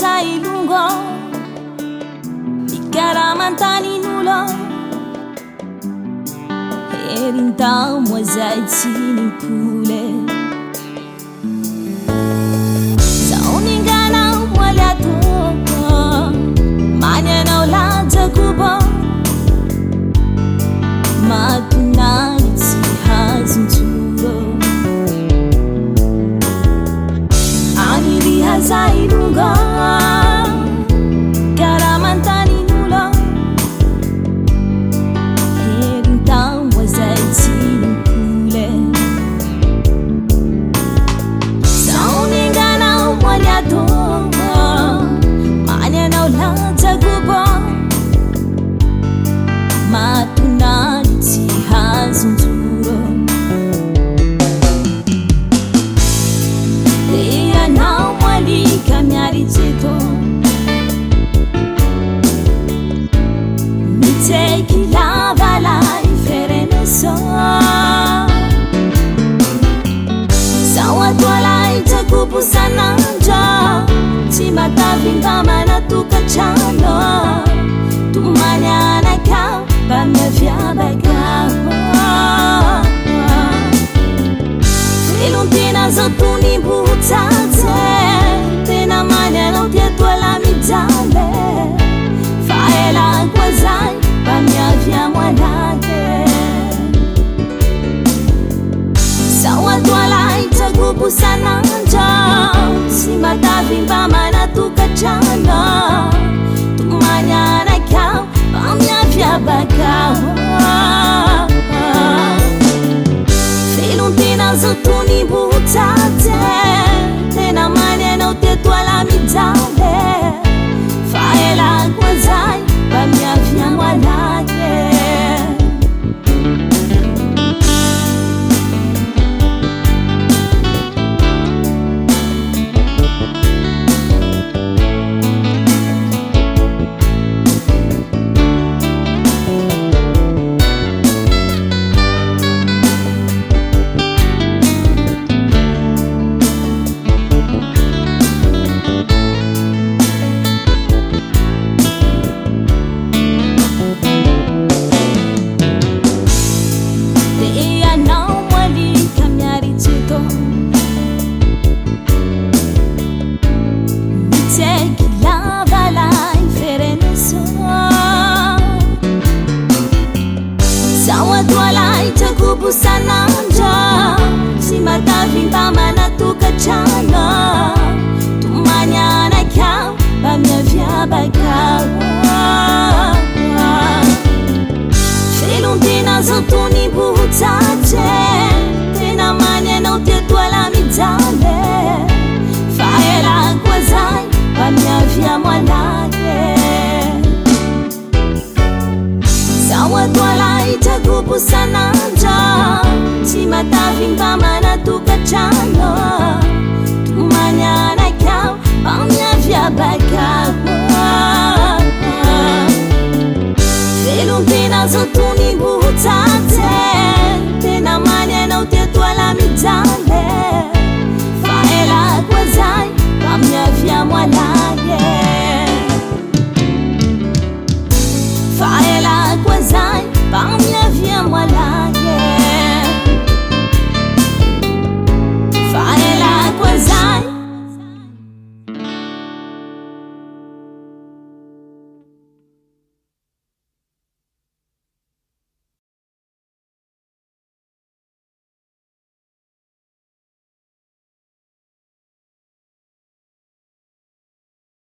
zailungo ikaramantanin'olo herintao moa zay tsy nimpole zao ninganao moaly atoko manyanao lajakobo matonany tsy hazonjoro aniriha zailungo ikaramantanin'olo herintao moa zay tsy nimpole zao ninganao moaly atoko manyanao lajakobo matonany tsy hazonjoro teanao moalika miaritseko mitseky lavalay fereneso sao atoalay jakobo sanandra tsy matavimba manatokatrano tumany anakao mba miaviabakao felontena zao tonimbotsatse tena manyanao tiatoala mijale fa ela koa zay mba miavia moalake sao atoalay jakobo sanandra tsy matavimba manatokatrano tumany anakao mba miaviabakao felontena zao tonimbotsatse tena manyanao tiatoala mijale fa ela koa zay mba miavia moalake sanandra tsy matavimba manatokatrano tumany anakao mba miaviabakao felontena zao tonimbotsatse tena manyanao tiatoala mijale fa ela koa zay mba miavia moalake sao atoalay jakobo sanandra tsy matavimba manatokatrano tumany anakao mba miaviabakao